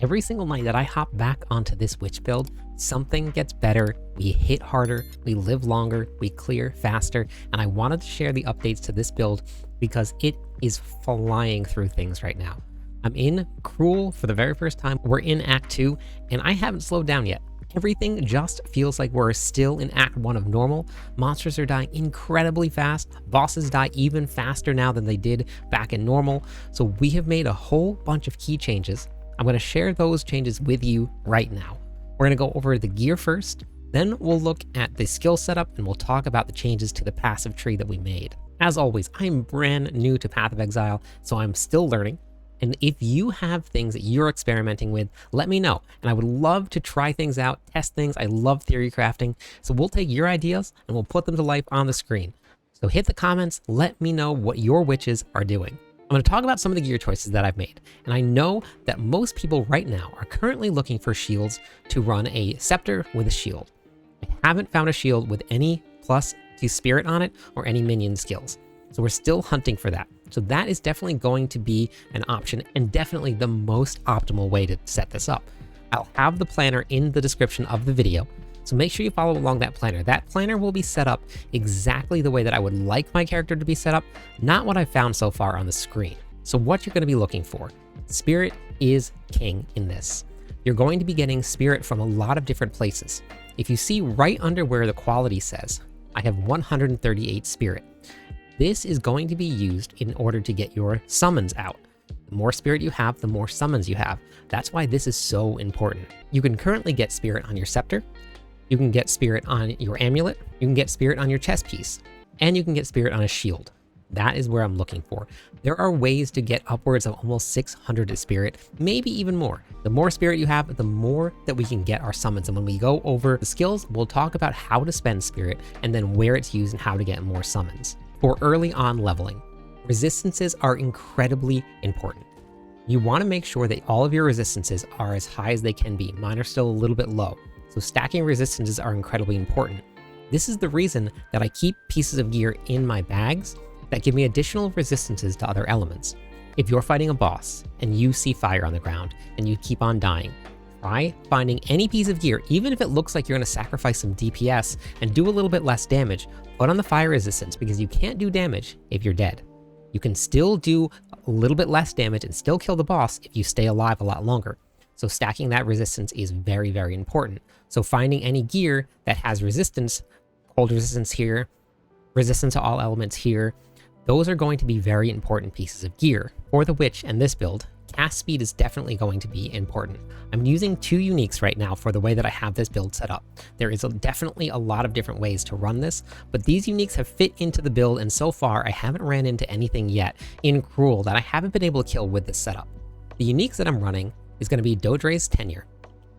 Every single night that I hop back onto this witch build, something gets better, we hit harder, we live longer, we clear faster, and I wanted to share the updates to this build because it is flying through things right now. I'm in Cruel for the very first time. We're in Act 2, and I haven't slowed down yet. Everything just feels like we're still in Act 1 of normal. Monsters are dying incredibly fast. Bosses die even faster now than they did back in normal. So we have made a whole bunch of key changes. I'm going to share those changes with you right now. We're going to go over the gear first, then we'll look at the skill setup, and we'll talk about the changes to the passive tree that we made. As always, I'm brand new to Path of Exile, so I'm still learning. And if you have things that you're experimenting with, let me know. And I would love to try things out, test things. I love theory crafting. So we'll take your ideas and we'll put them to life on the screen. So hit the comments, let me know what your witches are doing. I'm going to talk about some of the gear choices that I've made. And I know that most people right now are currently looking for shields to run a scepter with a shield. I haven't found a shield with any plus to spirit on it or any minion skills. So we're still hunting for that. So that is definitely going to be an option and definitely the most optimal way to set this up. I'll have the planner in the description of the video, so make sure you follow along that planner. That planner will be set up exactly the way that I would like my character to be set up, not what I've found so far on the screen. So what you're going to be looking for, spirit is king in this. You're going to be getting spirit from a lot of different places. If you see right under where the quality says, I have 138 spirit. This is going to be used in order to get your summons out. The more spirit you have, the more summons you have. That's why this is so important. You can currently get spirit on your scepter, you can get spirit on your amulet, you can get spirit on your chest piece, and you can get spirit on a shield. That is where I'm looking for. There are ways to get upwards of almost 600 spirit, maybe even more. The more spirit you have, the more that we can get our summons. And when we go over the skills, we'll talk about how to spend spirit and then where it's used and how to get more summons. For early on leveling, resistances are incredibly important. You want to make sure that all of your resistances are as high as they can be. Mine are still a little bit low, so stacking resistances are incredibly important. This is the reason that I keep pieces of gear in my bags that give me additional resistances to other elements. If you're fighting a boss and you see fire on the ground and you keep on dying, try finding any piece of gear, even if it looks like you're going to sacrifice some DPS and do a little bit less damage, put on the fire resistance, because you can't do damage if you're dead. You can still do a little bit less damage and still kill the boss if you stay alive a lot longer. So stacking that resistance is very, very important. So finding any gear that has resistance, cold resistance here, resistance to all elements here, those are going to be very important pieces of gear. For the witch and this build, cast speed is definitely going to be important. I'm using 2 uniques right now for the way that I have this build set up. There is definitely a lot of different ways to run this, but these uniques have fit into the build, and so far I haven't ran into anything yet in Cruel that I haven't been able to kill with this setup. The uniques that I'm running is going to be Dodre's Tenure.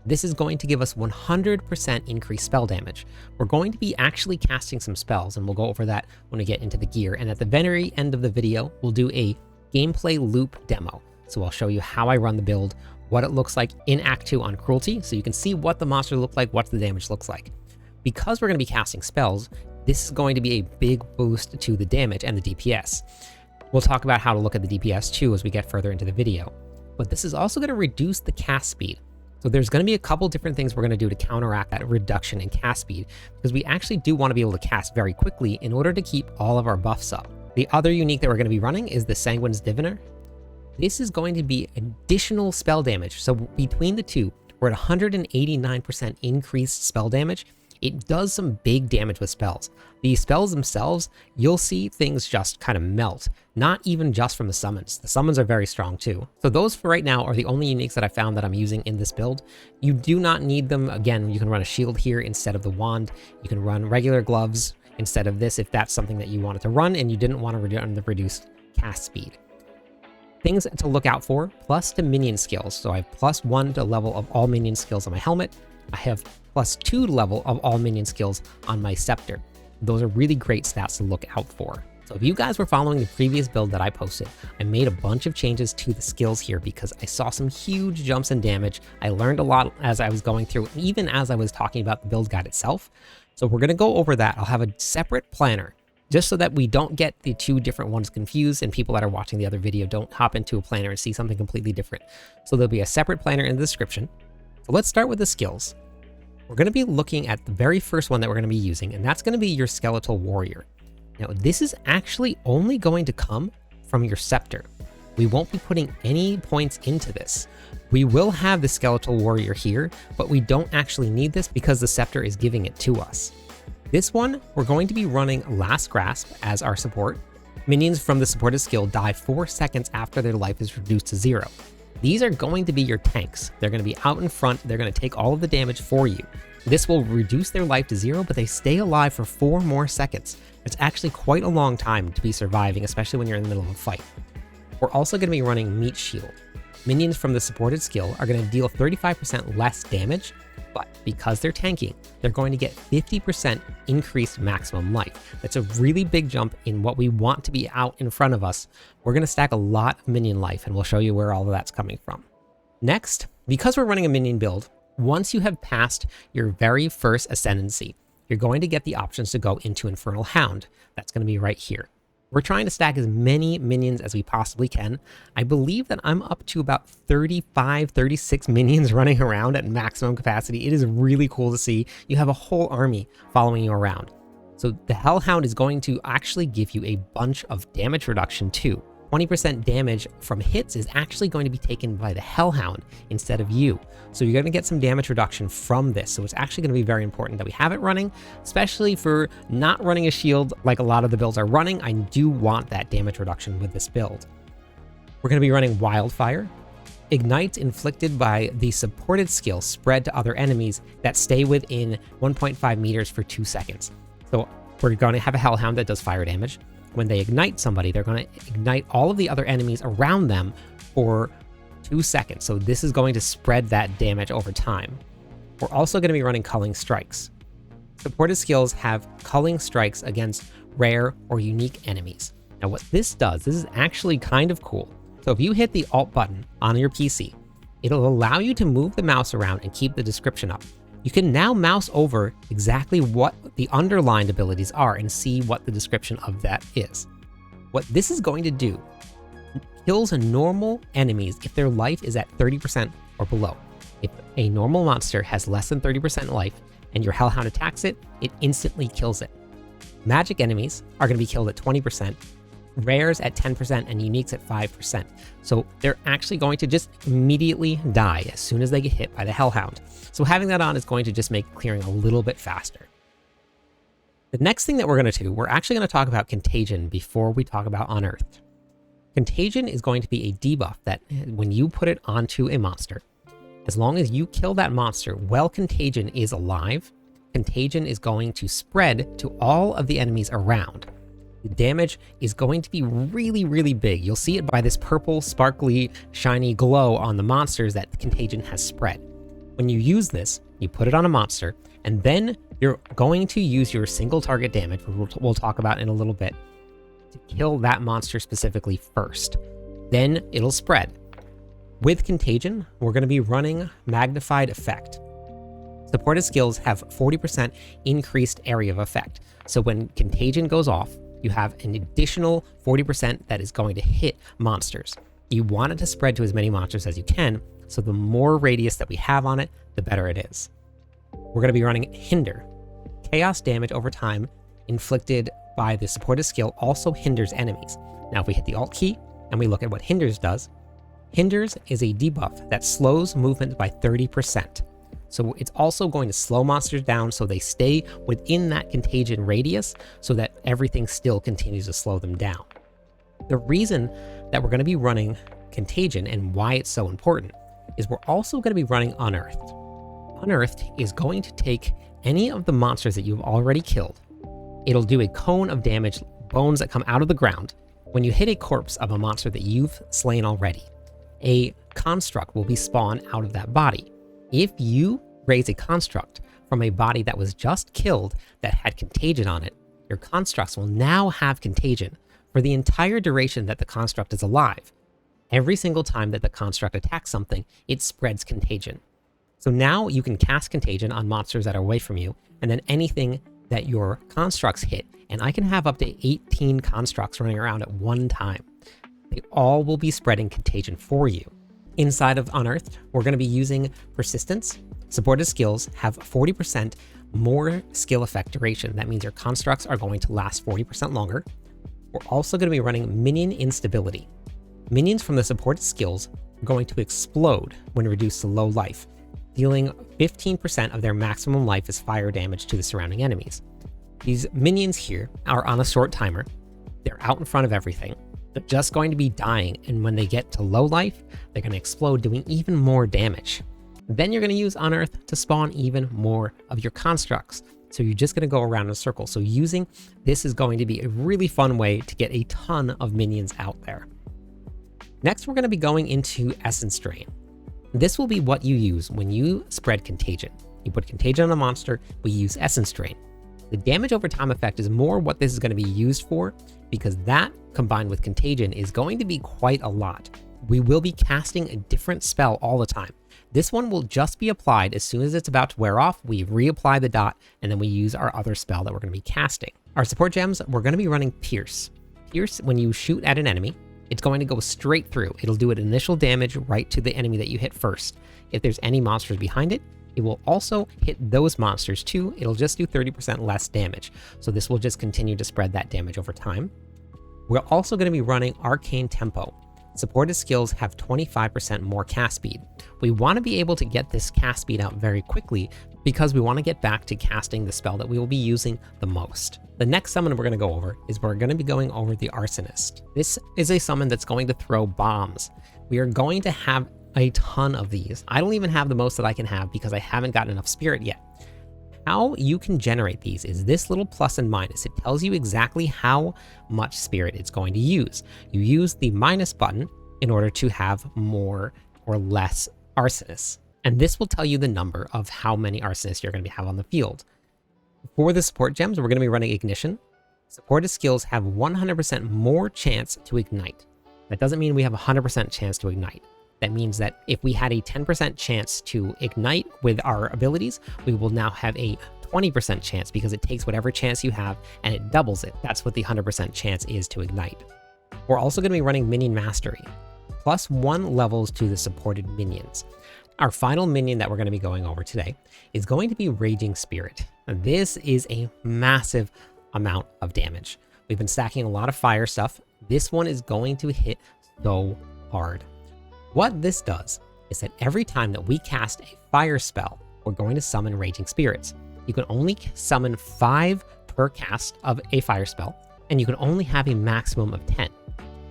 This is going to give us 100% increased spell damage. We're going to be actually casting some spells, and we'll go over that when we get into the gear. And at the very end of the video, we'll do a gameplay loop demo. So I'll show you how I run the build, what it looks like in Act 2 on Cruelty, so you can see what the monsters look like, what the damage looks like. Because we're going to be casting spells, this is going to be a big boost to the damage and the DPS. We'll talk about how to look at the DPS too as we get further into the video. But this is also going to reduce the cast speed. So there's going to be a couple different things we're going to do to counteract that reduction in cast speed, because we actually do want to be able to cast very quickly in order to keep all of our buffs up. The other unique that we're going to be running is the Sanguine's Diviner. This is going to be additional spell damage. So between the two, we're at 189% increased spell damage. It does some big damage with spells. The spells themselves, you'll see things just kind of melt, not even just from the summons. The summons are very strong too. So those for right now are the only uniques that I found that I'm using in this build. You do not need them. Again, you can run a shield here instead of the wand. You can run regular gloves instead of this if that's something that you wanted to run and you didn't want to run the reduced cast speed. Things to look out for, plus to minion skills. So I have +1 to level of all minion skills on my helmet. I have +2 level of all minion skills on my scepter. Those are really great stats to look out for. So if you guys were following the previous build that I posted, I made a bunch of changes to the skills here because I saw some huge jumps in damage. I learned a lot as I was going through, even as I was talking about the build guide itself. So we're going to go over that. I'll have a separate planner just so that we don't get the two different ones confused and people that are watching the other video don't hop into a planner and see something completely different. So there'll be a separate planner in the description. So let's start with the skills. We're going to be looking at the very first one that we're going to be using, and that's going to be your Skeletal Warrior. Now, this is actually only going to come from your scepter. We won't be putting any points into this. We will have the Skeletal Warrior here, but we don't actually need this because the scepter is giving it to us. This one, we're going to be running Last Grasp as our support. Minions from the supported skill die 4 seconds after their life is reduced to 0. These are going to be your tanks. They're going to be out in front. They're going to take all of the damage for you. This will reduce their life to 0, but they stay alive for 4 more seconds. It's actually quite a long time to be surviving, especially when you're in the middle of a fight. We're also going to be running Meat Shield. Minions from the supported skill are going to deal 35% less damage, but because they're tanking, they're going to get 50% increased maximum life. That's a really big jump in what we want to be out in front of us. We're going to stack a lot of minion life, and we'll show you where all of that's coming from. Next, because we're running a minion build, once you have passed your very first ascendancy, you're going to get the options to go into Infernal Hound. That's going to be right here. We're trying to stack as many minions as we possibly can. I believe that I'm up to about 35, 36 minions running around at maximum capacity. It is really cool to see. You have a whole army following you around. So the Hellhound is going to actually give you a bunch of damage reduction too. 20% damage from hits is actually going to be taken by the Hellhound instead of you. So you're going to get some damage reduction from this. So it's actually going to be very important that we have it running, especially for not running a shield like a lot of the builds are running. I do want that damage reduction with this build. We're going to be running Wildfire. Ignite inflicted by the supported skill spread to other enemies that stay within 1.5 meters for 2 seconds. So we're going to have a Hellhound that does fire damage. When they ignite somebody, they're going to ignite all of the other enemies around them for 2 seconds. So this is going to spread that damage over time. We're also going to be running Culling Strikes. Supported skills have Culling Strikes against rare or unique enemies. Now what this does, this is actually kind of cool. So if you hit the Alt button on your PC, it'll allow you to move the mouse around and keep the description up. You can now mouse over exactly what the underlined abilities are and see what the description of that is. What this is going to do, kills normal enemies if their life is at 30% or below. If a normal monster has less than 30% life and your Hellhound attacks it, it instantly kills it. Magic enemies are going to be killed at 20%, rares at 10%, and uniques at 5%. So they're actually going to just immediately die as soon as they get hit by the Hellhound. So having that on is going to just make clearing a little bit faster. The next thing that we're going to do, we're actually going to talk about Contagion before we talk about Unearthed. Contagion is going to be a debuff that when you put it onto a monster, as long as you kill that monster while Contagion is alive, Contagion is going to spread to all of the enemies around. The damage is going to be really, really big. You'll see it by this purple, sparkly, shiny glow on the monsters that the Contagion has spread. When you use this, you put it on a monster, and then you're going to use your single target damage, which we'll talk about in a little bit, to kill that monster specifically first. Then it'll spread. With Contagion, we're going to be running Magnified Effect. Supported skills have 40% increased area of effect. So when Contagion goes off, you have an additional 40% that is going to hit monsters. You want it to spread to as many monsters as you can, so the more radius that we have on it, the better it is. We're going to be running Hinder. Chaos damage over time inflicted by the supported skill also hinders enemies. Now if we hit the Alt key and we look at what Hinders does, Hinders is a debuff that slows movement by 30%. So it's also going to slow monsters down so they stay within that Contagion radius so that everything still continues to slow them down. The reason that we're going to be running Contagion and why it's so important is we're also going to be running Unearthed. Unearthed is going to take any of the monsters that you've already killed. It'll do a cone of damage, bones that come out of the ground. When you hit a corpse of a monster that you've slain already, a construct will be spawned out of that body. If you raise a construct from a body that was just killed that had Contagion on it, your constructs will now have Contagion for the entire duration that the construct is alive. Every single time that the construct attacks something, it spreads Contagion. So now you can cast Contagion on monsters that are away from you, and then anything that your constructs hit, and I can have up to 18 constructs running around at one time. They all will be spreading contagion for you. Inside of Unearthed, we're going to be using Persistence. Supported skills have 40% more skill effect duration. That means your constructs are going to last 40% longer. We're also going to be running Minion Instability. Minions from the supported skills are going to explode when reduced to low life, dealing 15% of their maximum life as fire damage to the surrounding enemies. These minions here are on a short timer. They're out in front of everything. They're just going to be dying, and when they get to low life, they're going to explode, doing even more damage. Then you're going to use Unearth to spawn even more of your constructs. So you're just going to go around in a circle. So using this is going to be a really fun way to get a ton of minions out there. Next, we're going to be going into Essence Drain. This will be what you use when you spread Contagion. You put Contagion on a monster, we use Essence Drain. The damage over time effect is more what this is going to be used for, because that combined with Contagion is going to be quite a lot. We will be casting a different spell all the time. This one will just be applied as soon as it's about to wear off. We reapply the dot, and then we use our other spell that we're going to be casting. Our support gems, we're going to be running Pierce. Pierce, when you shoot at an enemy, it's going to go straight through. It'll do an initial damage right to the enemy that you hit first. If there's any monsters behind it, it will also hit those monsters too. It'll just do 30% less damage. So this will just continue to spread that damage over time. We're also going to be running Arcane Tempo. Supported skills have 25% more cast speed. We want to be able to get this cast speed out very quickly because we want to get back to casting the spell that we will be using the most. The next summon we're going to go over is we're going to be going over the Arsonist. This is a summon that's going to throw bombs. We are going to have a ton of these. I don't even have the most that I can have because I haven't gotten enough spirit yet. How you can generate these is this little plus and minus. It tells you exactly how much spirit it's going to use. You use the minus button in order to have more or less Arsonists. And this will tell you the number of how many Arsonists you're going to have on the field. For the support gems, we're going to be running Ignition. Supported skills have 100% more chance to ignite. That doesn't mean we have a 100% chance to ignite. That means that if we had a 10% chance to ignite with our abilities, we will now have a 20% chance because it takes whatever chance you have and it doubles it. That's what the 100% chance is to ignite. We're also going to be running Minion Mastery, +1 levels to the supported minions. Our final minion that we're going to be going over today is going to be Raging Spirit. This is a massive amount of damage. We've been stacking a lot of fire stuff. This one is going to hit so hard. What this does is that every time that we cast a fire spell, we're going to summon Raging Spirits. You can only summon 5 per cast of a fire spell, and you can only have a maximum of 10.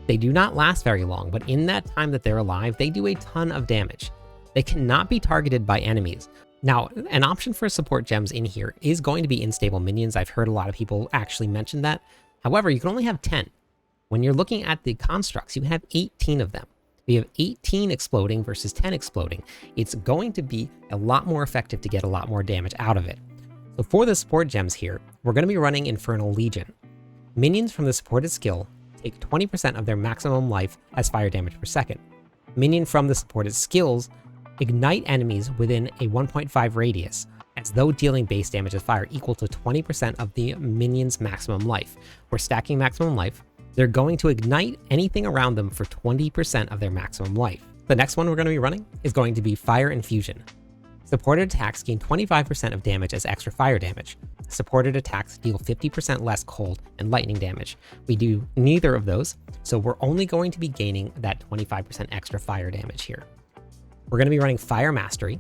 They do not last very long, but in that time that they're alive, they do a ton of damage. They cannot be targeted by enemies. Now, an option for support gems in here is going to be unstable minions. I've heard a lot of people actually mention that. However, you can only have 10. When you're looking at the constructs, you have 18 of them. We have 18 exploding versus 10 exploding. It's going to be a lot more effective to get a lot more damage out of it. So for the support gems here, we're going to be running Infernal Legion. Minions from the supported skill take 20% of their maximum life as fire damage per second. Minion from the supported skills ignite enemies within a 1.5 radius, as though dealing base damage as fire equal to 20% of the minion's maximum life. We're stacking maximum life. They're going to ignite anything around them for 20% of their maximum life. The next one we're going to be running is going to be Fire Infusion. Supported attacks gain 25% of damage as extra fire damage. Supported attacks deal 50% less cold and lightning damage. We do neither of those, so we're only going to be gaining that 25% extra fire damage here. We're going to be running Fire Mastery,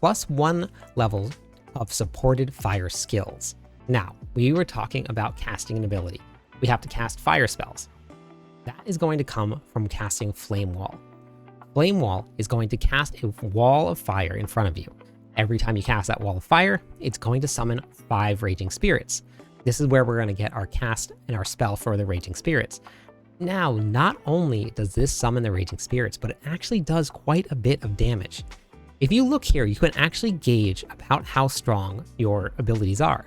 +1 level of supported fire skills. Now, we were talking about casting an ability. We have to cast fire spells. That is going to come from casting Flame Wall. Flame Wall is going to cast a wall of fire in front of you. Every time you cast that wall of fire, it's going to summon 5 Raging Spirits. This is where we're going to get our cast and our spell for the Raging Spirits. Now, not only does this summon the Raging Spirits, but it actually does quite a bit of damage. If you look here, you can actually gauge about how strong your abilities are.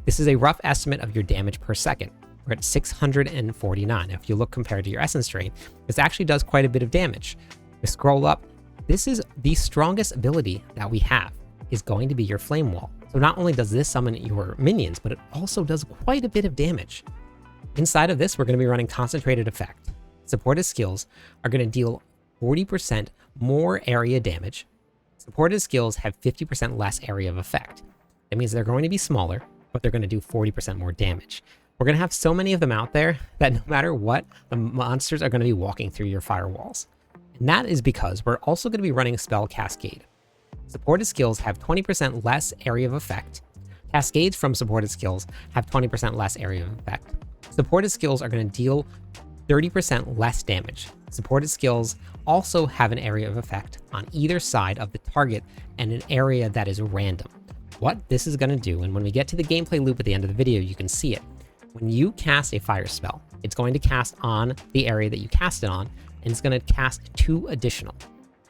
This is a rough estimate of your damage per second. We're at 649. If you look compared to your Essence Drain, this actually does quite a bit of damage. We scroll up. This is the strongest ability that we have. is going to be your Flame Wall. So not only does this summon your minions, but it also does quite a bit of damage. Inside of this, we're going to be running Concentrated Effect. Supported skills are going to deal 40% more area damage. Supported skills have 50% less area of effect. That means they're going to be smaller, but they're going to do 40% more damage. We're going to have so many of them out there that no matter what, the monsters are going to be walking through your firewalls. And that is because we're also going to be running Spell Cascade. Supported skills have 20% less area of effect. Cascades from supported skills have 20% less area of effect. Supported skills are going to deal 30% less damage. Supported skills also have an area of effect on either side of the target and an area that is random. What this is going to do, and when we get to the gameplay loop at the end of the video, you can see it. When you cast a fire spell, it's going to cast on the area that you cast it on, and it's going to cast 2 additional.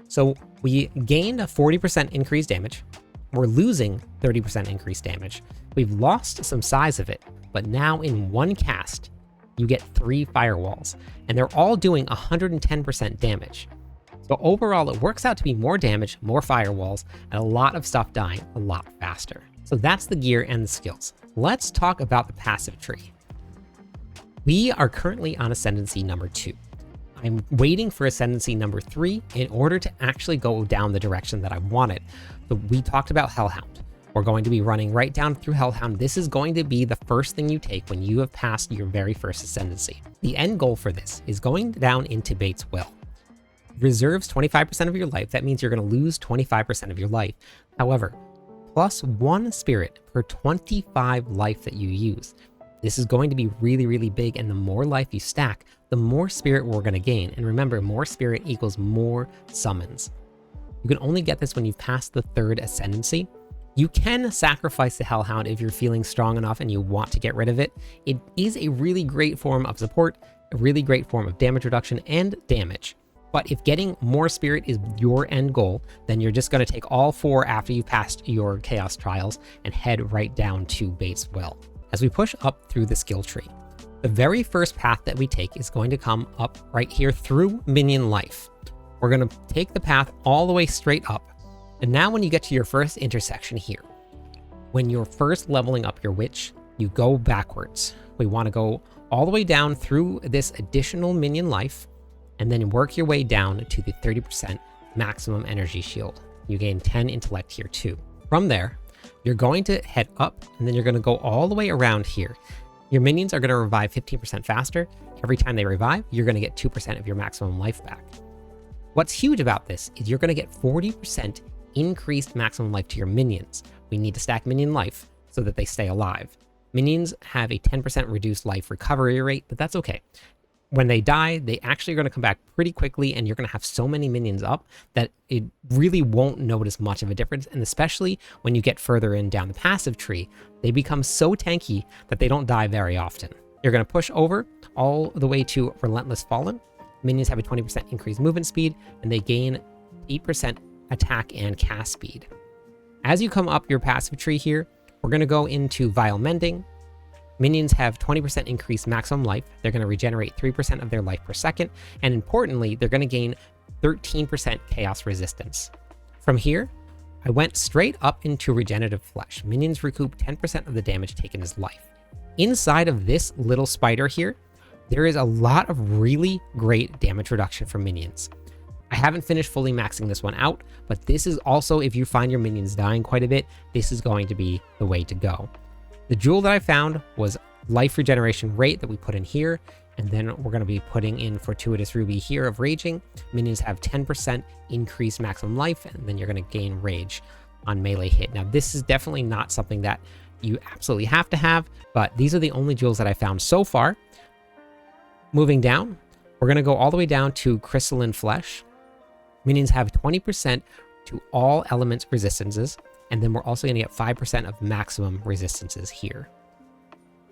So we gained a 40% increased damage. We're losing 30% increased damage. We've lost some size of it, but now in one cast, you get 3 firewalls, and they're all doing 110% damage. So overall, it works out to be more damage, more firewalls, and a lot of stuff dying a lot faster. So that's the gear and the skills. Let's talk about the passive tree. We are currently on Ascendancy number 2. I'm waiting for Ascendancy number 3 in order to actually go down the direction that I wanted. So we talked about Hellhound. We're going to be running right down through Hellhound. This is going to be the first thing you take when you have passed your very first Ascendancy. The end goal for this is going down into Bates' Will. Reserves 25% of your life. That means you're going to lose 25% of your life. However, plus 1 spirit per 25 life that you use. This is going to be really, really big, and the more life you stack, the more spirit we're going to gain. And remember, more spirit equals more summons. You can only get this when you've passed the 3rd Ascendancy. You can sacrifice the Hellhound if you're feeling strong enough and you want to get rid of it. It is a really great form of support, a really great form of damage reduction and damage. But if getting more spirit is your end goal, then you're just going to take all 4 after you've passed your Chaos Trials and head right down to Bates' Will. As we push up through the skill tree, the very first path that we take is going to come up right here through Minion Life. We're going to take the path all the way straight up. And now when you get to your first intersection here, when you're first leveling up your witch, you go backwards. We want to go all the way down through this additional Minion Life, and then work your way down to the 30% maximum energy shield. You gain 10 intellect here too. From there, you're going to head up, and then you're going to go all the way around here. Your minions are going to revive 15% faster. Every time they revive, you're going to get 2% of your maximum life back. What's huge about this is you're going to get 40% increased maximum life to your minions. We need to stack minion life so that they stay alive. Minions have a 10% reduced life recovery rate, but that's okay. When they die, they actually are going to come back pretty quickly, and you're going to have so many minions up that it really won't notice much of a difference. And especially when you get further in down the passive tree, they become so tanky that they don't die very often. You're going to push over all the way to Relentless Fallen. Minions have a 20% increased movement speed, and they gain 8% attack and cast speed. As you come up your passive tree here, we're going to go into Vile Mending. Minions have 20% increased maximum life. They're going to regenerate 3% of their life per second. And importantly, they're going to gain 13% chaos resistance. From here, I went straight up into Regenerative Flesh. Minions recoup 10% of the damage taken as life. Inside of this little spider here, there is a lot of really great damage reduction from minions. I haven't finished fully maxing this one out, but this is also, if you find your minions dying quite a bit, this is going to be the way to go. The jewel that I found was life regeneration rate that we put in here, and then we're going to be putting in Fortuitous Ruby here of Raging. Minions have 10% increased maximum life, and then you're going to gain Rage on melee hit. Now, this is definitely not something that you absolutely have to have, but these are the only jewels that I found so far. Moving down, we're going to go all the way down to Crystalline Flesh. Minions have 20% to all elements resistances, and then we're also going to get 5% of maximum resistances here.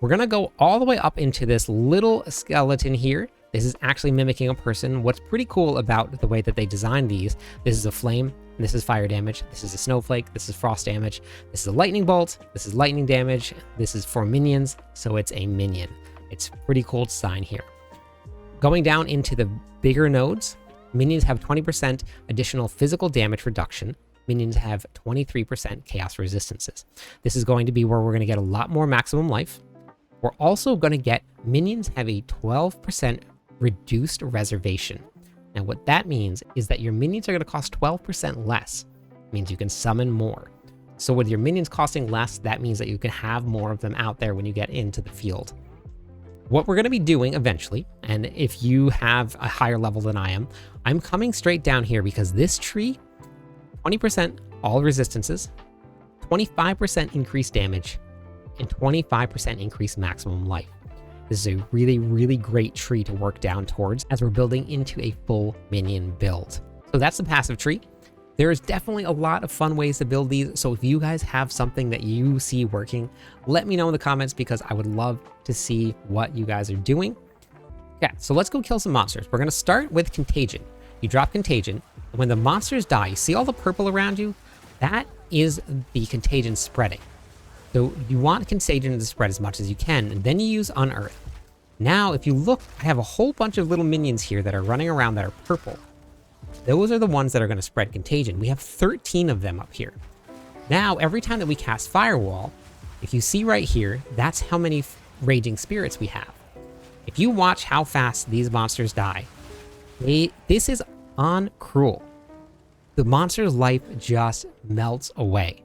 We're going to go all the way up into this little skeleton here. This is actually mimicking a person. What's pretty cool about the way that they designed these, this is a flame, this is fire damage, this is a snowflake, this is frost damage, this is a lightning bolt, this is lightning damage, this is for minions, so it's a minion. It's pretty cool design here. Going down into the bigger nodes, minions have 20% additional physical damage reduction. minions have 23% chaos resistances. This is going to be where we're going to get a lot more maximum life. We're also going to get minions have a 12% reduced reservation. Now what that means is that your minions are going to cost 12% less. It means you can summon more. So with your minions costing less, that means that you can have more of them out there when you get into the field. What we're going to be doing eventually, and if you have a higher level than I am, I'm coming straight down here because this tree, 20% all resistances, 25% increased damage, and 25% increased maximum life. This is a really, really great tree to work down towards as we're building into a full minion build. So that's the passive tree. There is definitely a lot of fun ways to build these, so if you guys have something that you see working, let me know in the comments because I would love to see what you guys are doing. Yeah, so let's go kill some monsters. We're going to start with Contagion. You drop Contagion, and when the monsters die, you see all the purple around you? That is the Contagion spreading. So you want Contagion to spread as much as you can, and then you use Unearth. Now, if you look, I have a whole bunch of little minions here that are running around that are purple. Those are the ones that are going to spread Contagion. We have 13 of them up here. Now, every time that we cast Firewall, if you see right here, that's how many Raging Spirits we have. If you watch how fast these monsters die, this is uncruel. The monster's life just melts away.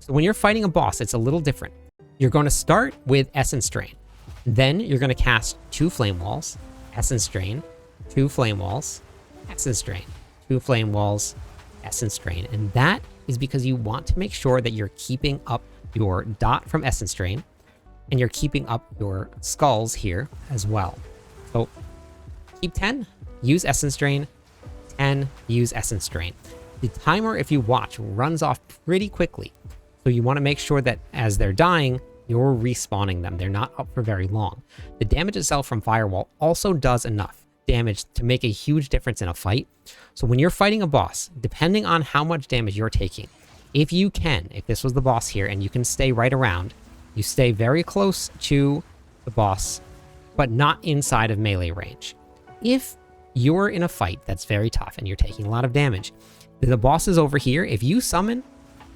So when you're fighting a boss, it's a little different. You're going to start with Essence Drain. Then you're going to cast 2 Flame Walls, Essence Drain, 2 Flame Walls, Essence Drain, 2 Flame Walls, Essence Drain. And that is because you want to make sure that you're keeping up your dot from Essence Drain and you're keeping up your skulls here as well. So keep 10, use Essence Drain, 10, use Essence Drain. The timer, if you watch, runs off pretty quickly. So you want to make sure that as they're dying, you're respawning them. They're not up for very long. The damage itself from Firewall also does enough damage to make a huge difference in a fight. So when you're fighting a boss, depending on how much damage you're taking, if you can, if this was the boss here and you can stay right around, you stay very close to the boss, but not inside of melee range. If you're in a fight that's very tough and you're taking a lot of damage, the boss is over here. If you summon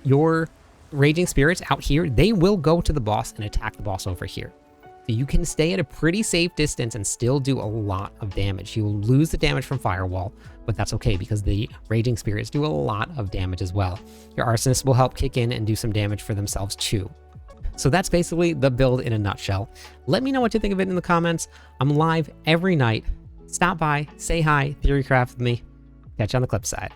your Raging Spirits out here, they will go to the boss and attack the boss over here. So you can stay at a pretty safe distance and still do a lot of damage. You will lose the damage from Firewall, but that's okay because the Raging Spirits do a lot of damage as well. Your Arsonists will help kick in and do some damage for themselves too. So that's basically the build in a nutshell. Let me know what you think of it in the comments. I'm live every night. Stop by, say hi, theorycraft with me. Catch you on the clip side.